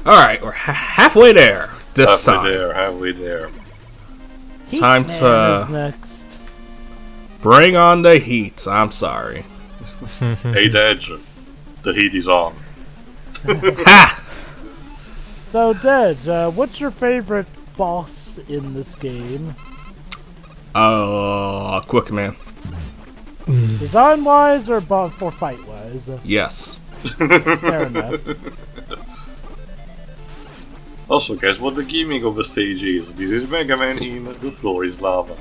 Alright, we're halfway there this time. Halfway there. Time to is next. bring on the heat. I'm sorry. Hey, Dedge, the heat is on. Ha! So, Dedge, what's your favorite boss in this game? Quick Man. Design-wise or for fight-wise? Yes. Fair enough. Also, guess what the gimmick of the stage is? This is Mega Man in The Floor is Lava.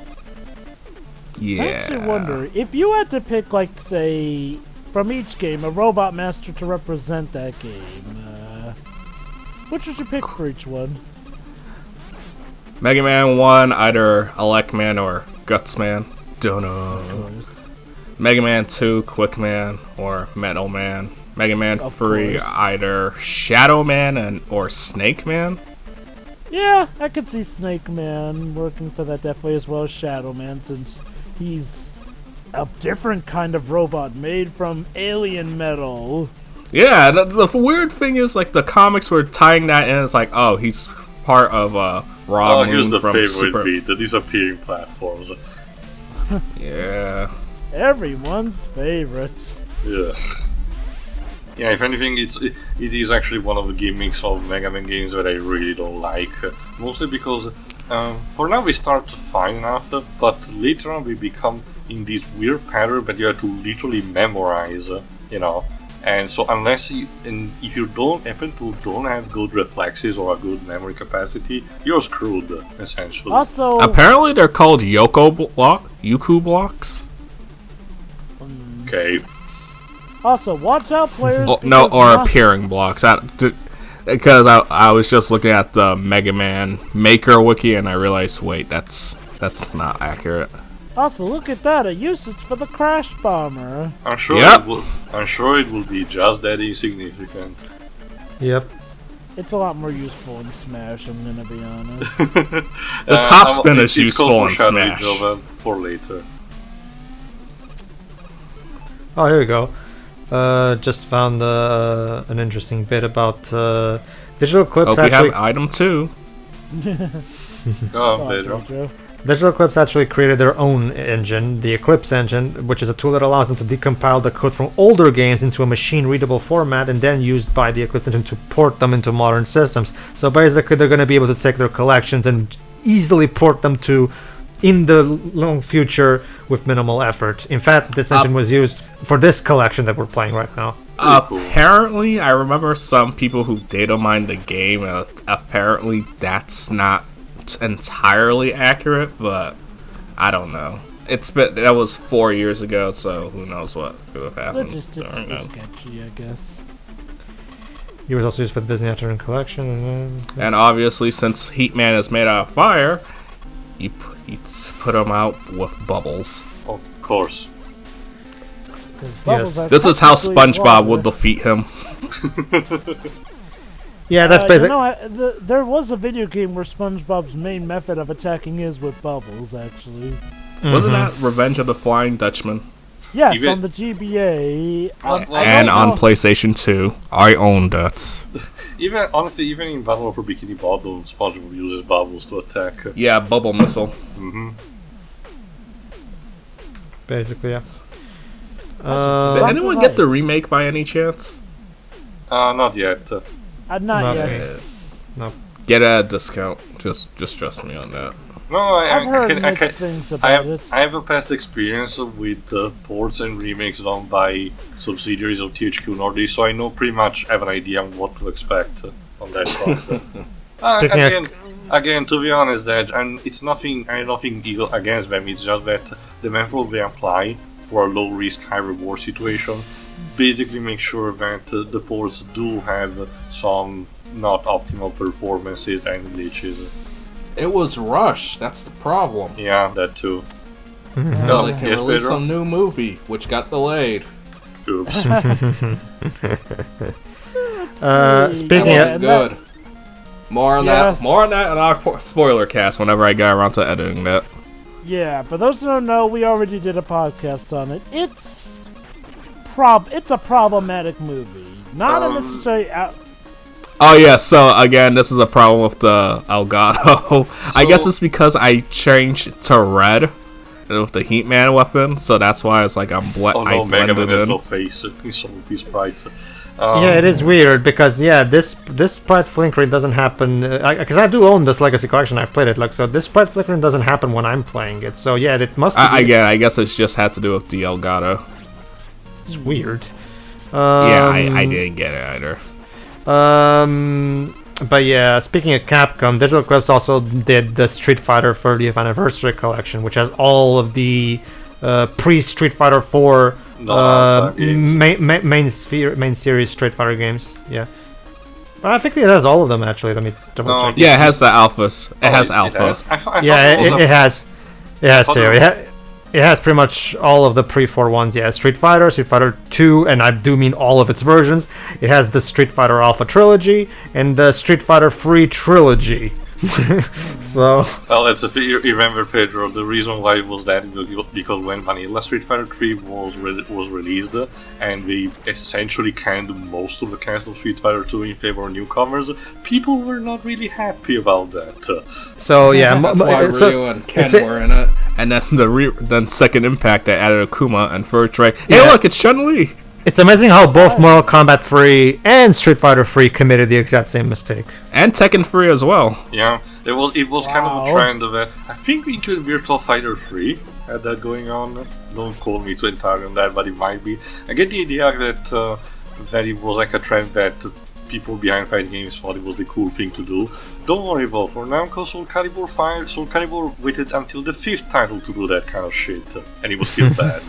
Yeah. I actually wonder, if you had to pick, like, say, from each game, a Robot Master to represent that game, which would you pick for each one? Mega Man 1, either Elect Man or Guts Man. Dunno. Of course. Mega Man 2, Quick Man or Metal Man. Mega Man 3, course. either Shadow Man or Snake Man. Yeah, I could see Snake Man working for that definitely, as well as Shadow Man, since he's a different kind of robot made from alien metal. Yeah, the weird thing is, like, the comics were tying that in. It's like, oh, he's part of Rob here's Moon the from favorite Super. beat, the disappearing platforms. Yeah. Everyone's favorite. Yeah. Yeah, if anything, it is actually one of the gimmicks of Mega Man games that I really don't like. Mostly because, for now we start fine enough, but later on we become in this weird pattern that you have to literally memorize, And so if you don't happen to don't have good reflexes or a good memory capacity, you're screwed, essentially. Also, Apparently they're called Yuku blocks. Okay. Also, watch out, players. Or because appearing blocks. Because I was just looking at the Mega Man Maker wiki and I realized, wait, that's not accurate. Also, look at that, a usage for the Crash Bomber. I'm sure Yep. it will be just that insignificant. Yep. It's a lot more useful in Smash, I'm gonna be honest. The top spin is useful in Smash. For later. Oh, here we go. Just found an interesting bit about Digital Eclipse. We have item 2. Go on, Pedro. Pedro. Digital Eclipse actually created their own engine, the Eclipse engine, which is a tool that allows them to decompile the code from older games into a machine-readable format and then used by the Eclipse engine to port them into modern systems. So basically they're going to be able to take their collections and easily port them to in the long future with minimal effort. In fact, this engine was used for this collection that we're playing right now. Apparently, I remember some people who data mined the game, and apparently that's not entirely accurate, but I don't know. That was 4 years ago, so who knows what could have happened. Logistics is sketchy, I guess. He was also used for the Disney Afternoon Collection. And obviously, since Heatman is made out of fire, you put him out with bubbles. Of course. Bubbles are This is how technically SpongeBob water. would defeat him. Yeah, that's basically... there was a video game where SpongeBob's main method of attacking is with bubbles, actually. Wasn't that Revenge of the Flying Dutchman? Yes, Even- on the GBA. And on PlayStation 2. I owned that. Even in Battle for Bikini Bottom, SpongeBob uses bubbles to attack. Yeah, bubble missile. Mm-hmm. Basically, yeah. Did anyone get the remake by any chance? Not yet. Not Not yet. No. Get a discount. Just trust me on that. No, I've heard mixed things about it. I have a past experience with ports and remakes done by subsidiaries of THQ Nordic, so I know pretty much have an idea on what to expect on that front. Again, to be honest, it's nothing. I have nothing against them. It's just that the method they apply for a low risk, high reward situation basically make sure that the ports do have some not optimal performances and glitches. It was rushed. That's the problem. Yeah, that too. So they can Yes, release Pedro? some new movie, which got delayed. Oops. Speaking That wasn't of... good. More on that in our spoiler cast whenever I get around to editing that. Yeah, for those who don't know, we already did a podcast on it. It's a problematic movie. Not a necessary Oh yeah, so again, this is a problem with the Elgato. I guess it's because I changed to red with the Heatman weapon, so that's why it's like I blended there's in. no face in some of these sprites. Yeah, it is weird because this sprite flickering doesn't happen because I do own this Legacy collection. I've played it so this sprite flickering doesn't happen when I'm playing it. So yeah, it must be. I guess it just had to do with the Elgato. It's weird. I didn't get it either. But yeah, speaking of Capcom, Digital Eclipse also did the Street Fighter 30th Anniversary Collection, which has all of the pre-Street Fighter 4 main series Street Fighter games. Yeah, but I think it has all of them actually. Let me double check. Yeah, it has the alphas. It has alpha. It has. It has too. It has pretty much all of the pre-4 ones. Yeah, Street Fighter 2, and I do mean all of its versions. It has the Street Fighter Alpha Trilogy and the Street Fighter Free Trilogy. So. Well, you remember, Pedro, the reason why it was that because when Vanilla Street Fighter 3 was released, and they essentially canned most of the cast of Street Fighter 2 in favor of newcomers, people were not really happy about that. So yeah, that's why Ryu and Ken were in it. And then then Second Impact they added Akuma and first Ray. Hey, look, it's Chun-Li. It's amazing how both Mortal Kombat 3 and Street Fighter 3 committed the exact same mistake. And Tekken 3 as well. Yeah, it was kind of a trend of it. I think including Virtua Fighter 3 had that going on. Don't quote me too entirely on that, but it might be. I get the idea that it was like a trend that people behind fighting games thought it was the cool thing to do. Don't worry about for Namco. Soul Calibur waited until the 5th title to do that kind of shit, and it was still bad.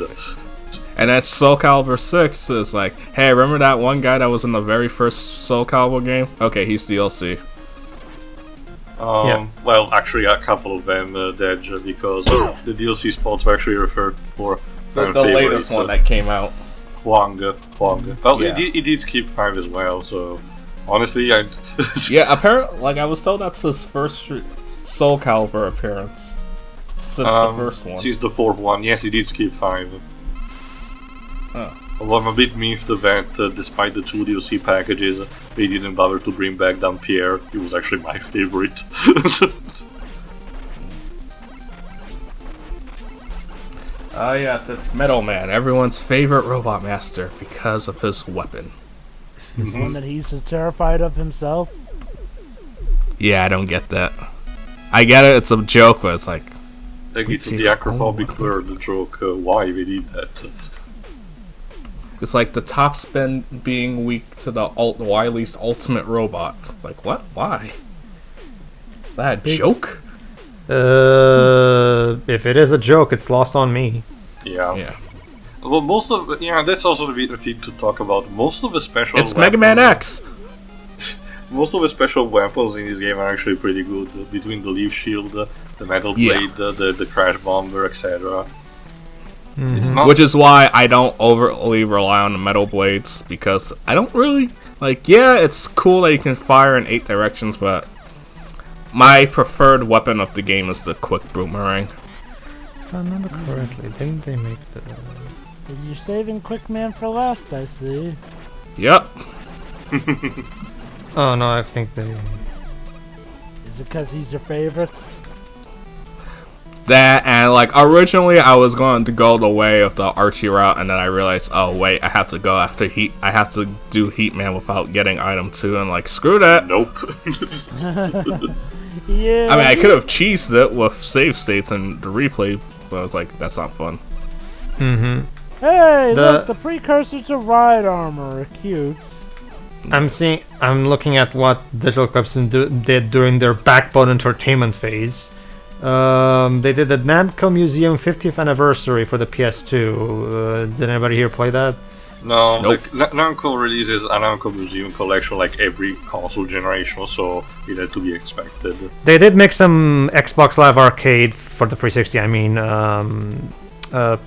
And that Soul Calibur 6 is like, hey, remember that one guy that was in the very first Soul Calibur game? Okay, he's DLC. Well, actually, a couple of them, Dedge, because the DLC spots were actually referred for the latest one that came out. Huang. Well, yeah. it did skip 5 as well, so honestly, yeah, apparently, like I was told that's his first Soul Calibur appearance since the first one. Since the 4th one, yes, he did skip 5. Although I'm a bit miffed that despite the 2 DLC packages, they didn't bother to bring back Dampierre. He was actually my favorite. Yes, it's Metal Man, everyone's favorite robot master because of his weapon. One that he's terrified of himself? Yeah, I don't get that. I get it, it's a joke, but it's like... It's the acrophobic word, the joke, why they did that. It's like the top spin being weak to the Wily's ultimate robot. Like, what? Why? Is that a joke? If it is a joke, it's lost on me. Yeah. Well, that's also the thing to talk about. Most of the special It's Mega Man X! Most of the special weapons in this game are actually pretty good. Between the Leaf Shield, the Metal Blade, the Crash Bomber, etc. Which is why I don't overly rely on the Metal Blades, because I don't really... Like, yeah, it's cool that you can fire in 8 directions, but... My preferred weapon of the game is the Quick Boomerang. If I remember correctly, didn't they make the... You're saving Quick Man for last, I see. Yep. Oh no, I think they... Is it because he's your favorite? That, and like, originally I was going to go the way of the Archie route, and then I realized, oh wait, I have to go after I have to do Heatman without getting item 2, and like, screw that. Nope. Yeah. I mean, I could have cheesed it with save states and the replay, but I was like, that's not fun. Hey, look, the precursor to Ride Armor, cute. I'm looking at what Digital Eclipse did during their Backbone Entertainment phase. They did the Namco Museum 50th anniversary for the PS2. Did anybody here play that? No, nope. Namco releases a Namco Museum collection like every console generation, so it had to be expected. They did make some Xbox Live Arcade for the 360. I mean,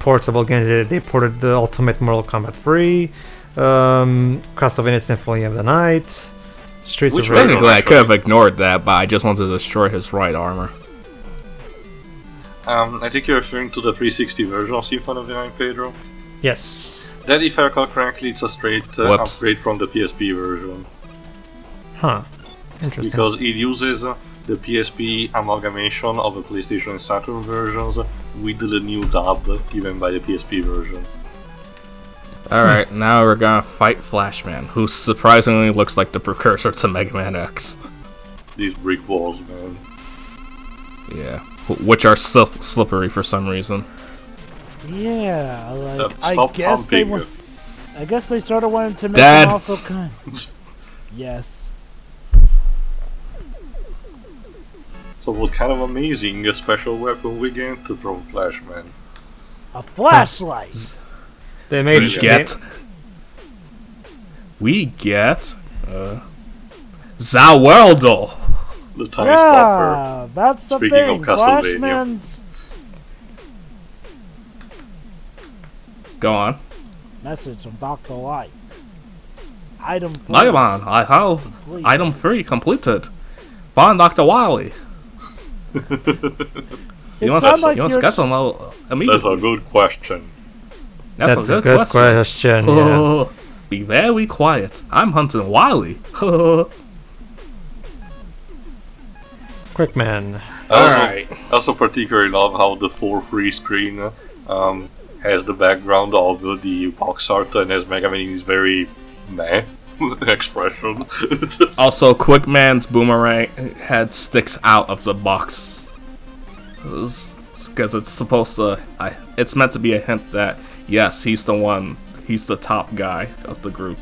ports of all games. They ported the Ultimate Mortal Kombat 3, Castlevania Symphony of the Night, Streets of Rage. Technically, I could have ignored that, but I just wanted to destroy his right armor. I think you're referring to the 360 version of Symphony of the Night, Pedro? Yes. That, if I recall correctly, it's a straight upgrade from the PSP version. Huh. Interesting. Because it uses the PSP amalgamation of the PlayStation and Saturn versions with the new dub given by the PSP version. Alright, now we're gonna fight Flashman, who surprisingly looks like the precursor to Mega Man X. These brick walls, man. Yeah, which are slippery for some reason. Yeah, like Stop pumping. I guess they sort of wanted to make Dad. him also kind. Yes. So what kind of amazing special weapon we get from Flashman? A flashlight. They made We get Zaweldo. The Time Stopper. Yeah, that's the Speaking thing. of Castlevania. Flashman's Go on. message from Dr. Light. Item 4. Mega Man, I have Complete. item 3 completed. Find Dr. Wily. It You want sound like to you're- schedule him That's a immediately. good question. That's a good question. Yeah. Be very quiet. I'm hunting Wily. Quick man. I also particularly love how the 4-3 screen has the background of the box art and has Mega Man's very meh expression. Also, Quickman's boomerang head sticks out of the box because it's supposed to. It's meant to be a hint that yes, he's the one. He's the top guy of the group.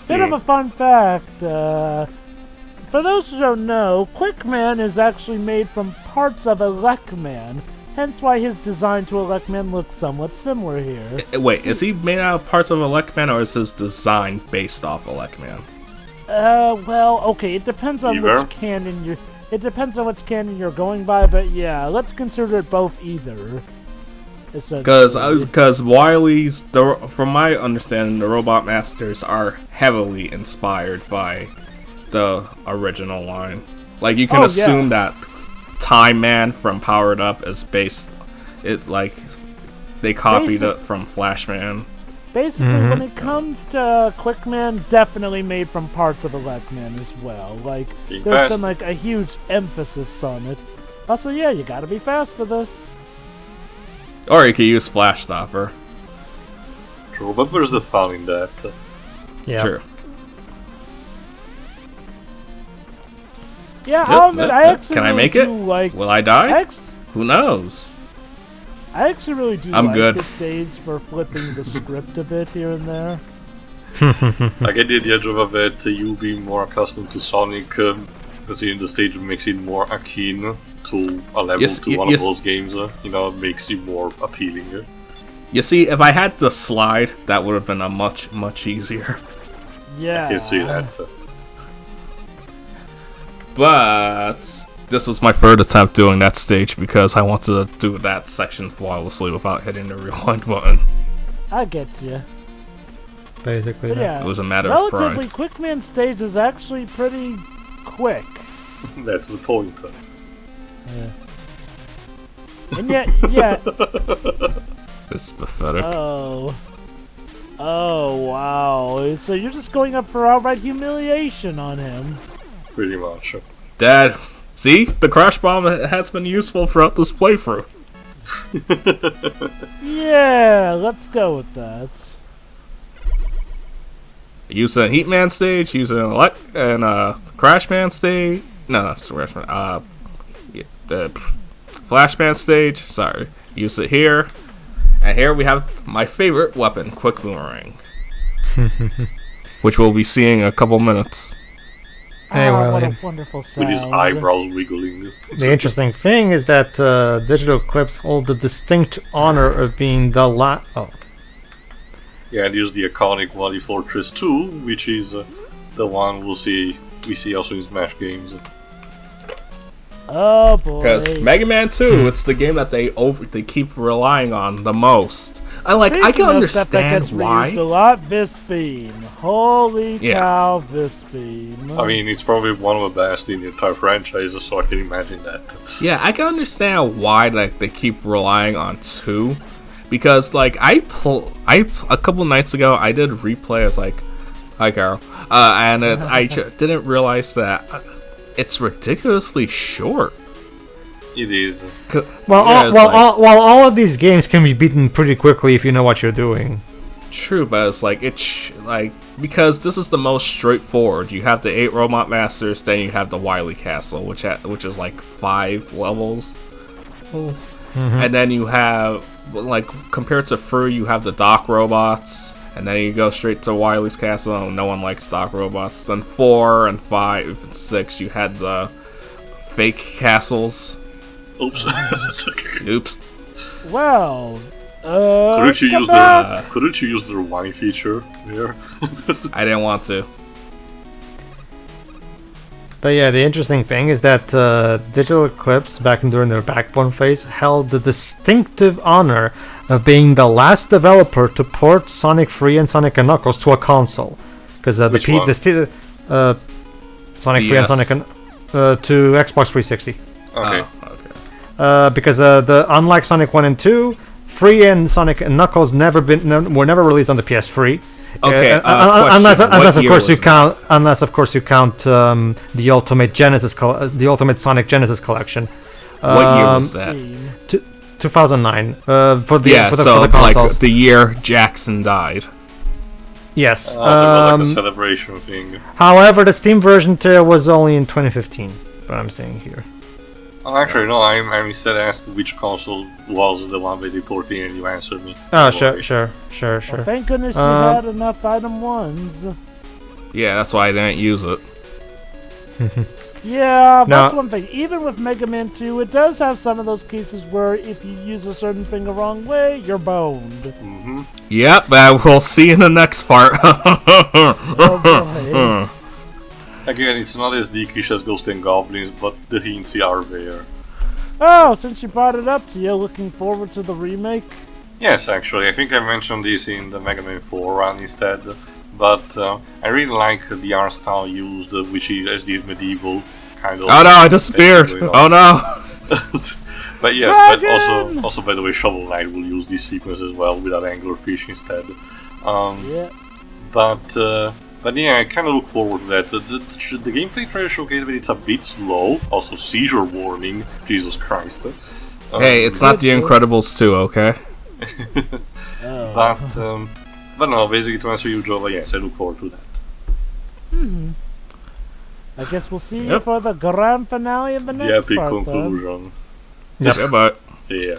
Bit of a fun fact. For those who don't know, Quickman is actually made from parts of Elecman. Hence why his design to Elecman looks somewhat similar here. Wait, is he made out of parts of Elecman, or is his design based off Elecman? Well, okay, it depends on Either. which canon you're. It depends on which canon you're going by, but yeah, let's consider it both either. Because Wily's, from my understanding, the Robot Masters are heavily inspired by the original line. Like you can assume that Time Man from Powered Up is based. It like they copied it from Flashman. Basically, when it comes to Quickman, definitely made from parts of Elecman as well. Like, Being there's fast. been like a huge emphasis on it. Also, yeah, you gotta be fast for this. Or you could use Flash Stopper. True, but where's the fun in that? Yeah. Sure. Yeah, Yep, I'll admit, I actually can I really make do it? like. Will I die? Who knows? I actually really do I'm like good. the stage for flipping the script a bit here and there. I get the idea of that you being more accustomed to Sonic, because in the stage makes it more akin to a level Yes, to one yes. of those games. It makes it more appealing. You see, if I had the slide, that would have been a much easier. Yeah. I can see that. But this was my third attempt doing that stage because I wanted to do that section flawlessly without hitting the rewind button. I get you. Basically. But yeah, It was a matter of relatively pride. Quickman stage is actually pretty quick. That's the point. And yet, yeah. It's pathetic. Oh, wow. So you're just going up for outright humiliation on him. Pretty much. Dad, see? The crash bomb has been useful throughout this playthrough. Yeah, let's go with that. Use a Heatman stage, use an Crashman stage. No, it's Crashman. Flashman stage. Sorry. Use it here. And here we have my favorite weapon, Quick Boomerang. Which we'll be seeing in a couple minutes. Hey, What Wiley. a wonderful sound. With his eyebrows wiggling. The interesting thing is that Digital Eclipse hold the distinct honor of being the Yeah, and use the iconic Wally Fortress 2, which is the one we see also in Smash games. Oh boy. Because Mega Man 2, it's the game that they keep relying on the most. I can Speaking of stuff that understand gets why. reused a lot, Visbeam. Holy Yeah. cow, Visbeam. I mean, it's probably one of the best in the entire franchise, so I can imagine that. Yeah, I can understand why they keep relying on 2. Because a couple nights ago I did replay as Hi, Carol. Didn't realize that it's ridiculously short. It is. While all of these games can be beaten pretty quickly if you know what you're doing. True, but it's like because this is the most straightforward. You have the 8 Robot Masters, then you have the Wily Castle, which is like 5 levels, and then you have like compared to Free, you have the Dock Robots, and then you go straight to Wily's Castle. Oh, no one likes Dock Robots. Then 4 and 5 and 6, you had the fake castles. Oops. Oops. Well. Couldn't you use the rewind feature there? I didn't want to. But yeah, the interesting thing is that Digital Eclipse, back during their Backbone phase, held the distinctive honor of being the last developer to port Sonic 3 and Sonic & Knuckles to a console. Because Sonic 3 and Sonic to Xbox 360. Okay. Because unlike Sonic 1 and 2, 3 and Sonic and Knuckles were never released on the PS3. Okay. Unless of course you count the Ultimate Sonic Genesis collection. What year was that? 2009. For the consoles. like the year Jackson died. Yes. Like a celebration thing. However, the Steam version was only in 2015. But I'm saying here. Oh, actually, no. I'm instead asked which console was the one that they ported, and you answered me. Oh, sure. Well, thank goodness you had enough item ones. Yeah, that's why I didn't use it. Yeah, that's one thing. Even with Mega Man 2, it does have some of those cases where if you use a certain thing the wrong way, you're boned. Mm-hmm. Yep, we'll see in the next part. Oh, boy. Again, it's not as geekish as Ghosts and Goblins, but the hints are there. Oh, since you brought it up, you looking forward to the remake? Yes, actually. I think I mentioned this in the Mega Man 4 run instead. But I really like the art style used, which is the medieval kind of... Oh no, I disappeared! Oh no! But yes, but also by the way, Shovel Knight will use this sequence as well without Anglerfish instead. Yeah. But yeah, I kind of look forward to that. The gameplay trailer showcase, but it's a bit slow. Also, seizure warning. Jesus Christ. Hey, it's not The Incredibles 2, okay? But no, basically to answer you, Jova, yes, I look forward to that. I guess we'll see you for the grand finale of the next part. The epic conclusion. Yeah, but... See ya.